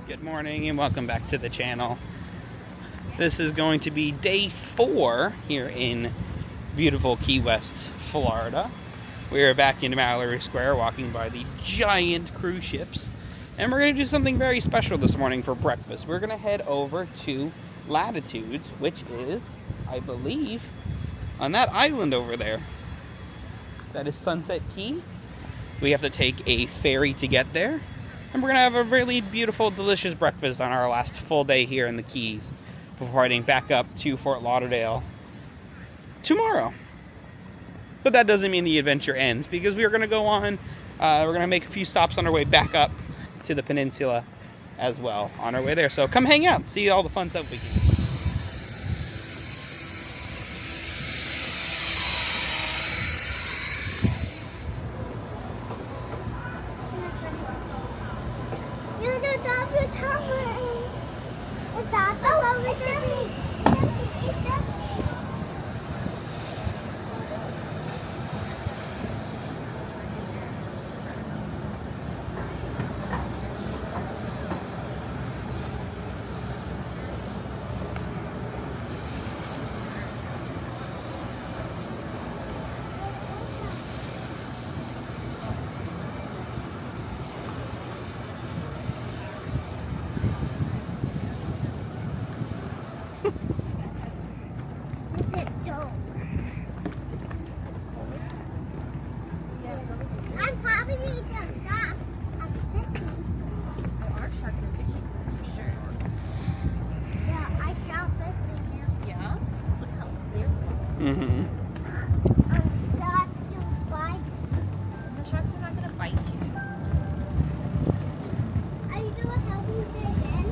Good morning and welcome back to the channel. This is going to be day 4 here in beautiful Key West, Florida. We are back in Mallory Square walking by the giant cruise ships. And we're going to do something very special this morning for breakfast. We're going to head over to Latitudes, which is, I believe, on that island over there. That is Sunset Key. We have to take a ferry to get there. And we're going to have a really beautiful, delicious breakfast on our last full day here in the Keys before heading back up to Fort Lauderdale tomorrow. But that doesn't mean the adventure ends, because we are going to go on, we're going to make a few stops on our way back up to the peninsula as well on our way there. So come hang out, see all the fun stuff we can do. The sharks are not going to bite you. Are you going to help me get in?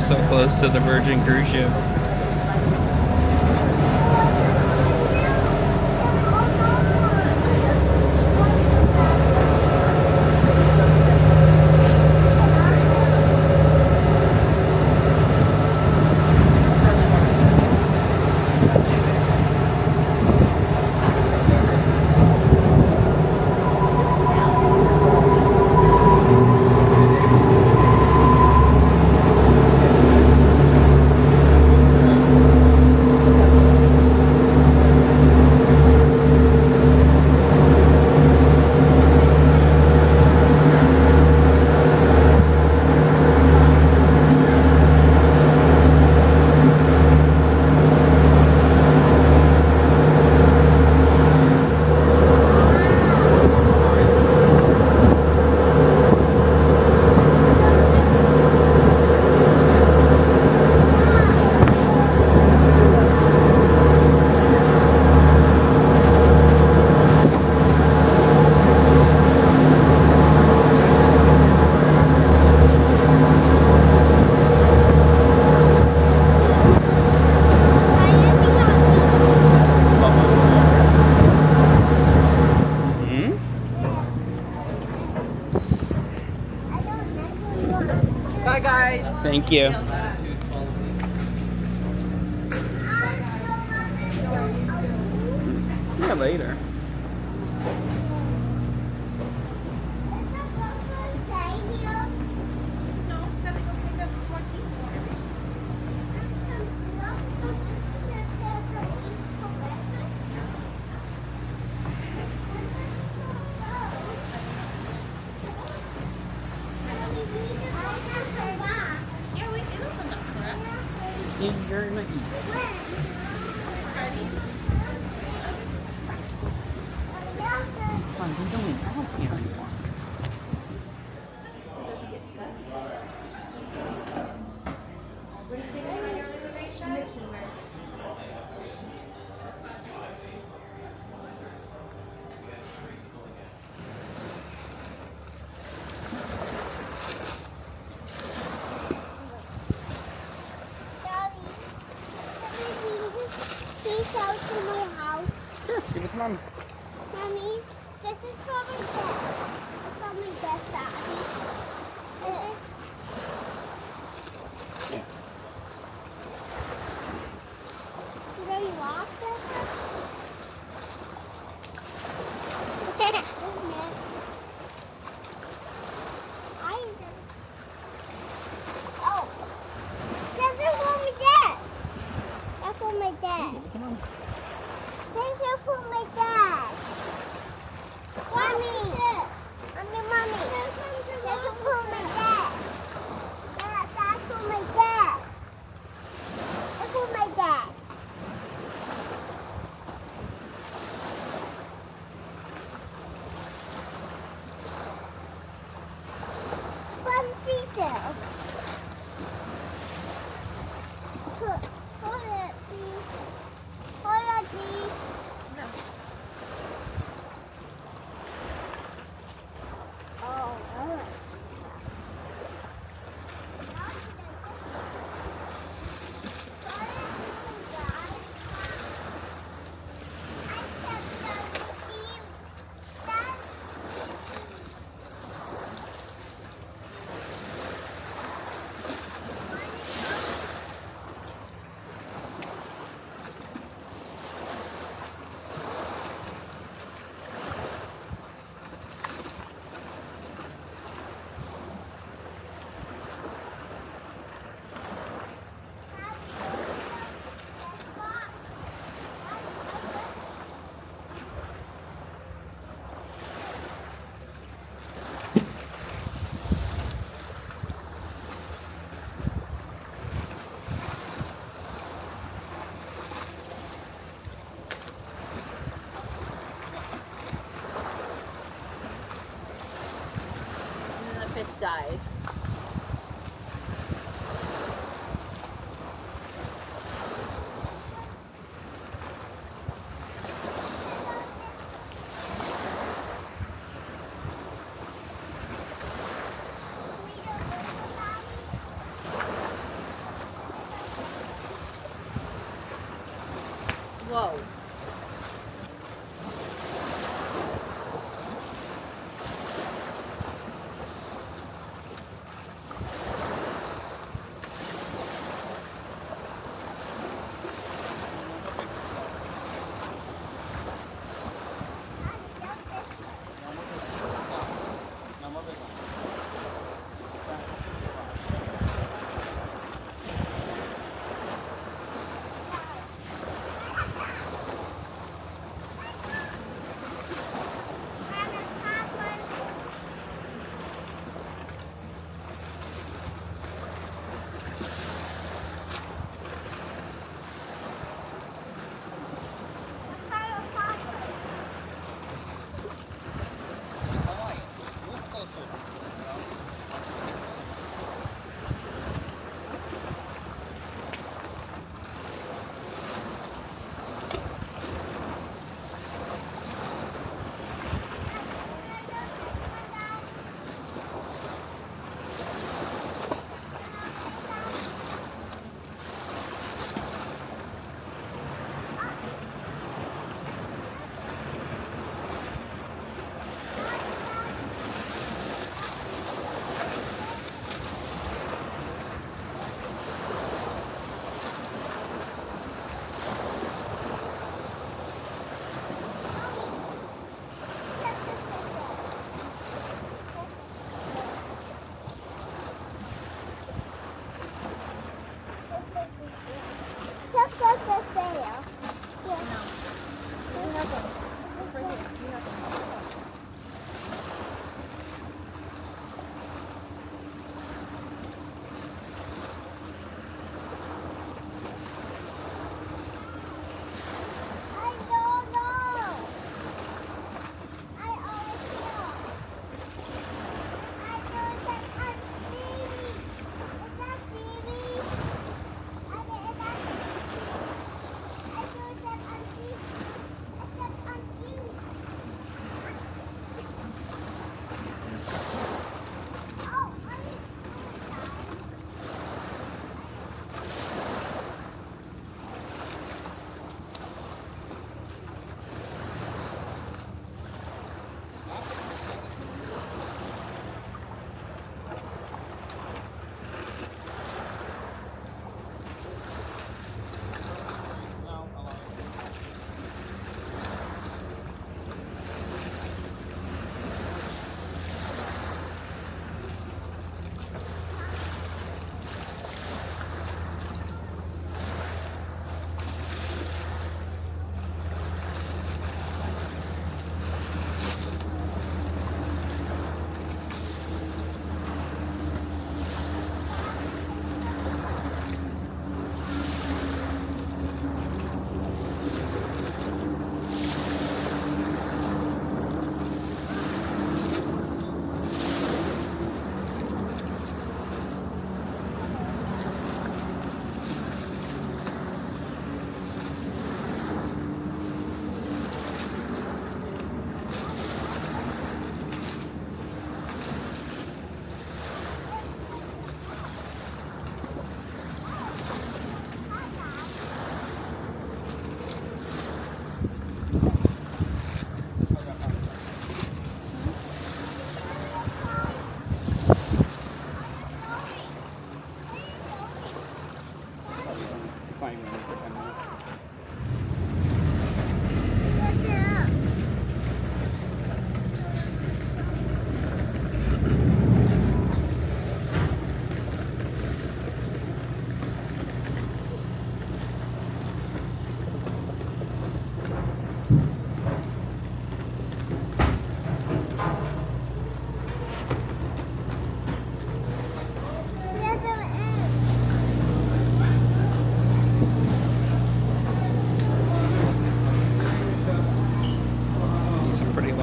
So close to the Virgin cruise ship. Bye, guys. Thank you. Yeah, later. You're in the east. Come on, you're going out here anymore. on. Mommy, this is for my dad. It's for my dad, Daddy. Yeah. Did I lock that? Oh, this is for my dad. That's for my dad. Come on. These are for my dad. Mommy. Mommy. This is for my dad. That's for my dad. That's for my dad. Fun seashell. Hold it, please. Hold it, please. Oh, alright. And then the fish dies. Whoa.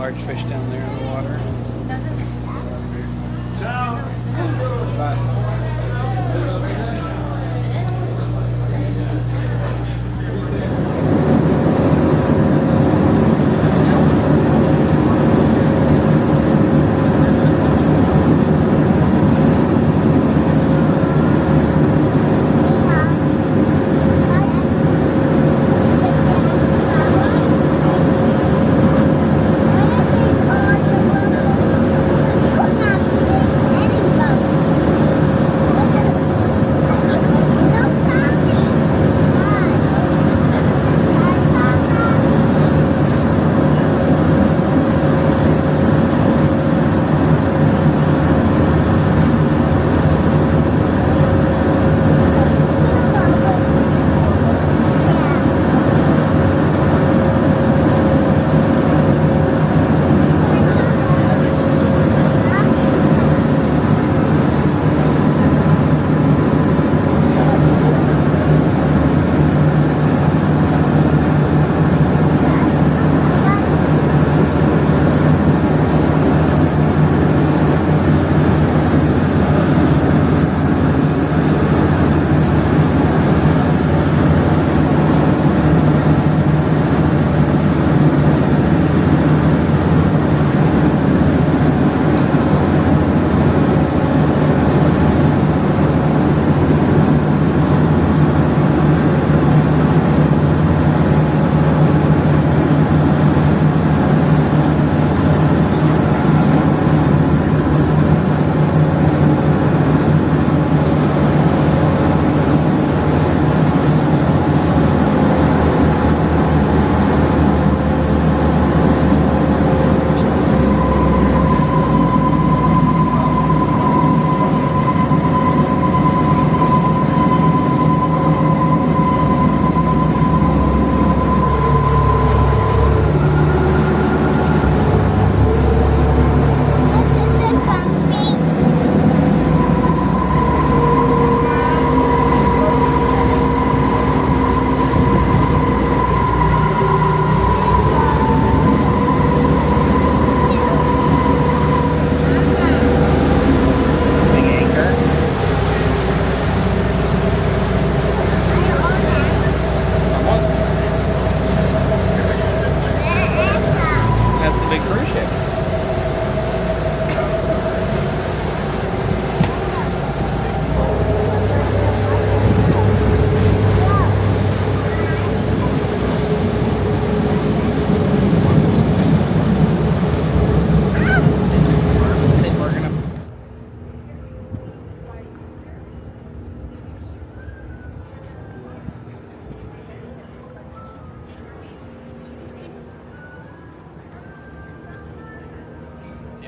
large fish down there in the water.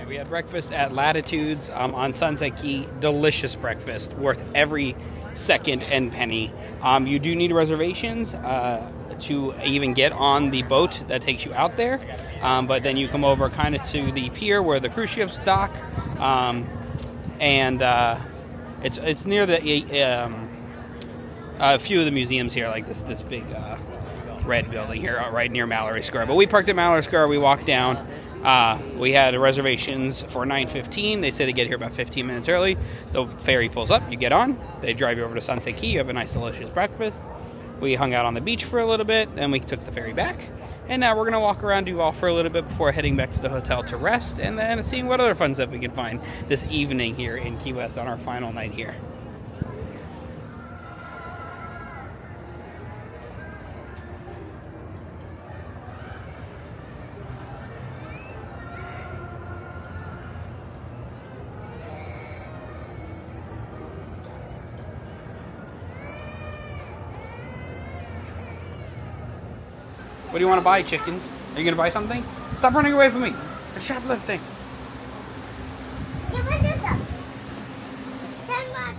We had breakfast at Latitudes on Sunset Key. Delicious breakfast, worth every second and penny. You do need reservations to even get on the boat that takes you out there, but then you come over kind of to the pier where the cruise ships dock, and it's near the a few of the museums here, like this big red building here right near Mallory Square. But we parked at Mallory Square. We walked down. We had reservations for 9:15. They say they get here about 15 minutes early. The ferry pulls up, you get on, they drive you over to Sunset Key, you have a nice delicious breakfast. We hung out on the beach for a little bit, then we took the ferry back, and now we're going to walk around Duval for a little bit before heading back to the hotel to rest, and then seeing what other fun stuff we can find this evening here in Key West on our final night here. What do you want to buy, chickens? Are you going to buy something? Stop running away from me. You're shoplifting. You will do them. Then what?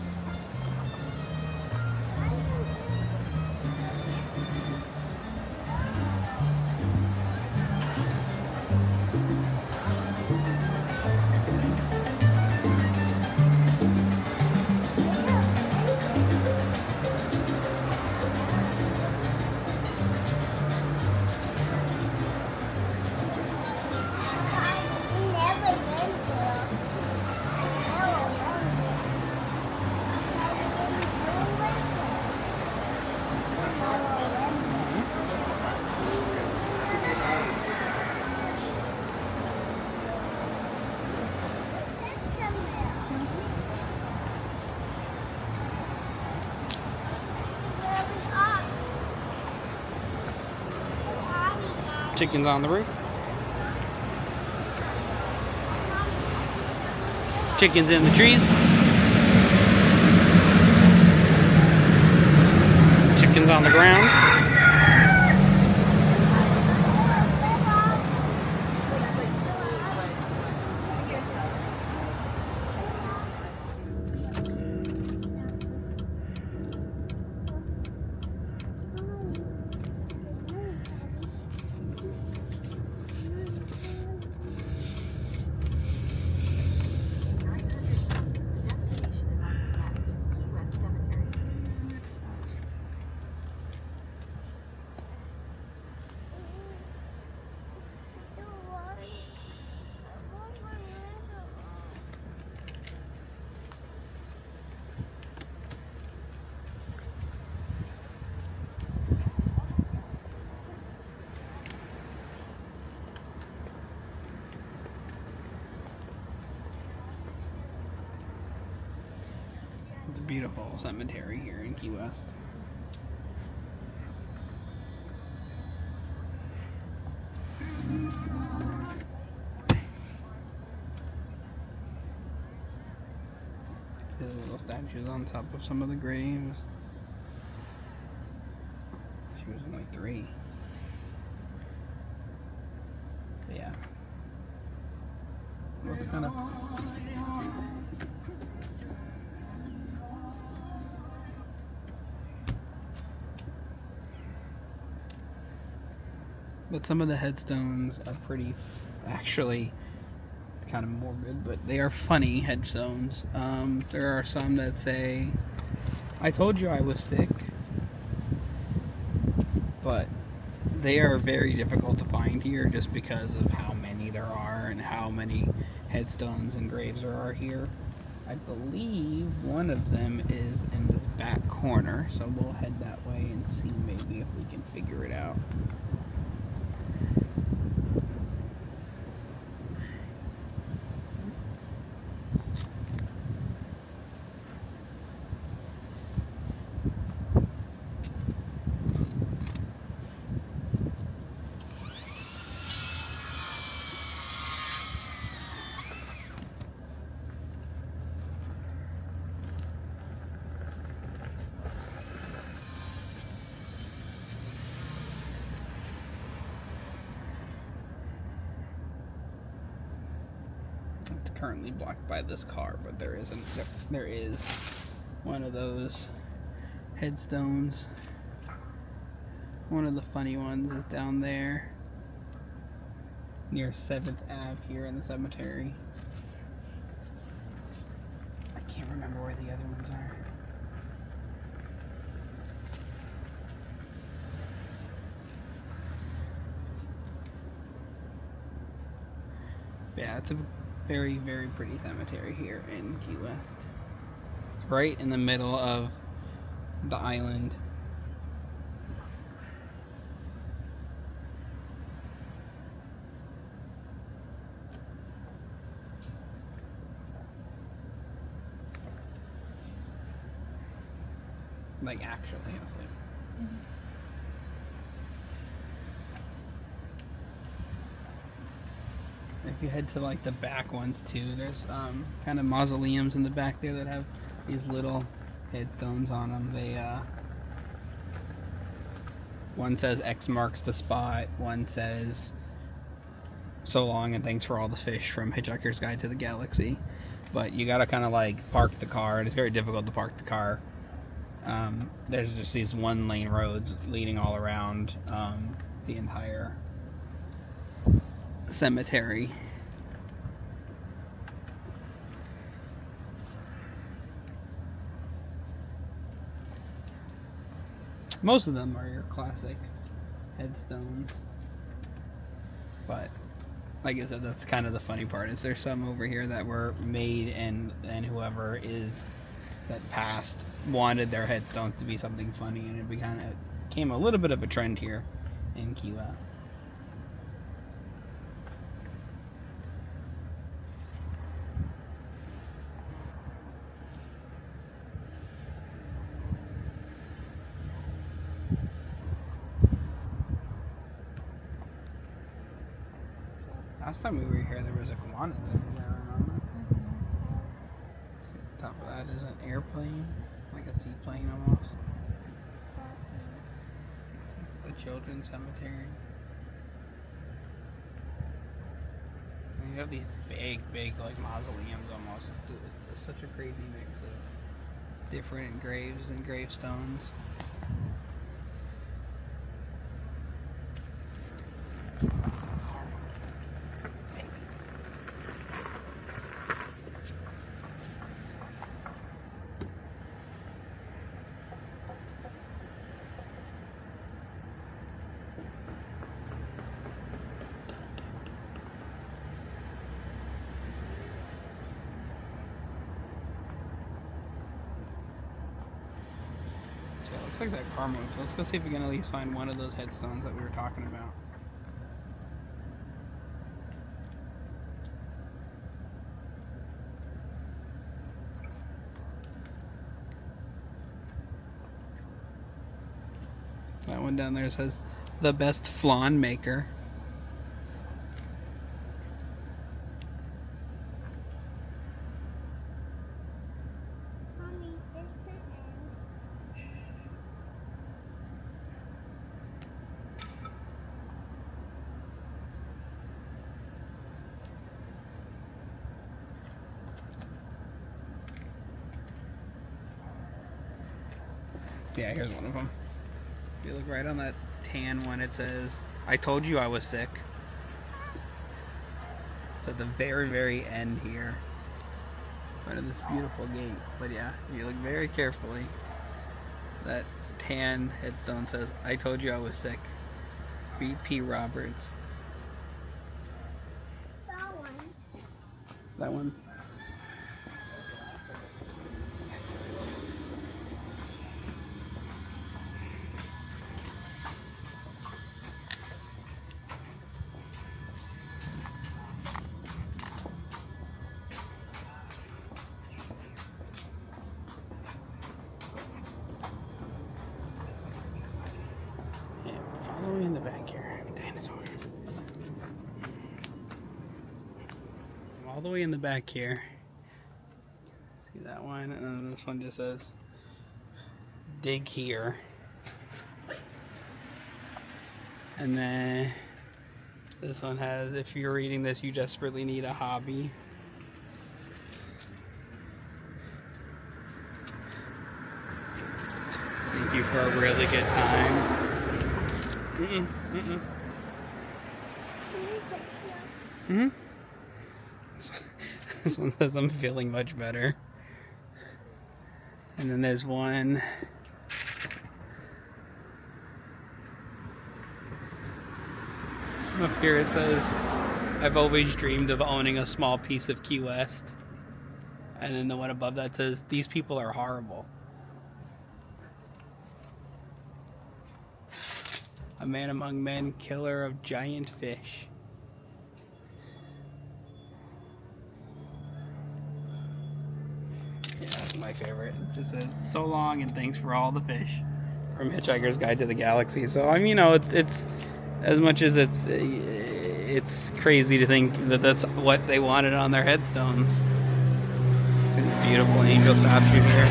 Chickens on the roof. Chickens in the trees. Chickens on the ground. It's a beautiful cemetery here in Key West. There's little statues on top of some of the graves. She was only 3. But yeah. Looks kind of... But some of the headstones are pretty, actually, it's kind of morbid, but they are funny headstones. There are some that say, "I told you I was sick," but they are very difficult to find here just because of how many there are and how many headstones and graves there are here. I believe one of them is in this back corner, so we'll head that way and see maybe if we can figure it out. It's currently blocked by this car, but there is one of those headstones. One of the funny ones is down there near 7th Ave here in the cemetery. I can't remember where the other ones are. Yeah, it's a very, very pretty cemetery here in Key West. It's right in the middle of the island. Like, actually, honestly. If you head to like the back ones too, there's kind of mausoleums in the back there that have these little headstones on them. They one says X marks the spot, one says so long and thanks for all the fish from Hitchhiker's Guide to the Galaxy. But you gotta kind of like park the car, and it's very difficult to park the car. There's just these 1-lane roads leading all around the entire cemetery. Most of them are your classic headstones, but like I said, that's kind of the funny part, is there's some over here that were made and whoever is that passed wanted their headstones to be something funny, and it became a little bit of a trend here in Key West. Last time we were here, there was iguanas there, remember? See, the top of that is an airplane, like a seaplane almost. The children's cemetery. And you have these big, like mausoleums almost. It's such a crazy mix of different graves and gravestones. So it looks like that car moved. So let's go see if we can at least find one of those headstones that we were talking about. That one down there says, "The best flan maker." Mommy, this the end. Yeah, here's one of them. If you look right on that tan one, it says, "I told you I was sick." It's at the very end here. Right of this beautiful gate. But yeah, if you look very carefully, that tan headstone says, "I told you I was sick." B.P. Roberts. That one. That one. Yeah, all the way in the back here. Dinosaur. All the way in the back here. See that one? And then this one just says, "Dig here." And then this one has, "If you're reading this, you desperately need a hobby." Thank you for a really good time. This one says, "I'm feeling much better." And then there's one. Up here it says, "I've always dreamed of owning a small piece of Key West." And then the one above that says, "These people are horrible." A man among men, killer of giant fish. Yeah, that's my favorite. It just says, "So long and thanks for all the fish." From Hitchhiker's Guide to the Galaxy. So I mean, you know, it's as much as it's crazy to think that that's what they wanted on their headstones. See the beautiful angel statue here.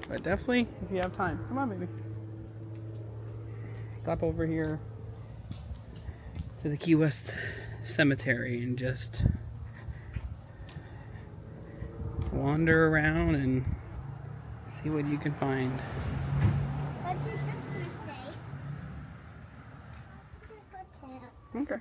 But definitely, if you have time, come on, baby. Stop over here to the Key West Cemetery and just wander around and see what you can find. What did this one say? Okay.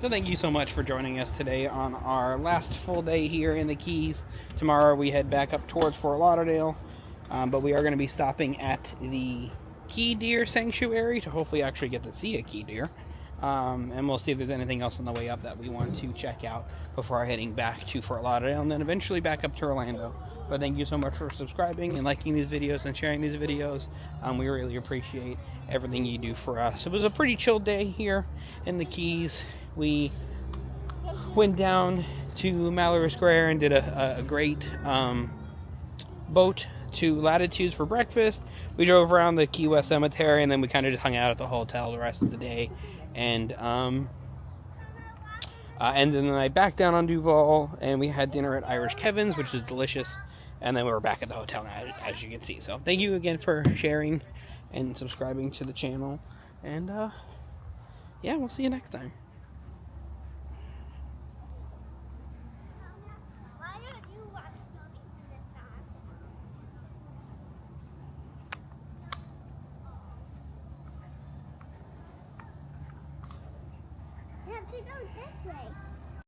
So thank you so much for joining us today on our last full day here in the Keys. Tomorrow we head back up towards Fort Lauderdale, but we are going to be stopping at the Key Deer Sanctuary to hopefully actually get to see a key deer. And we'll see if there's anything else on the way up that we want to check out before heading back to Fort Lauderdale and then eventually back up to Orlando. But thank you so much for subscribing and liking these videos and sharing these videos. We really appreciate everything you do for us. It was a pretty chill day here in the Keys. We went down to Mallory Square and did a great boat to Latitudes for breakfast. We drove around the Key West Cemetery, and then we kind of just hung out at the hotel the rest of the day. And then the night back down on Duval, and we had dinner at Irish Kevin's, which is delicious. And then we were back at the hotel now, as you can see. So thank you again for sharing and subscribing to the channel. And yeah, we'll see you next time. Why don't you watch movies this time? You have to go this way.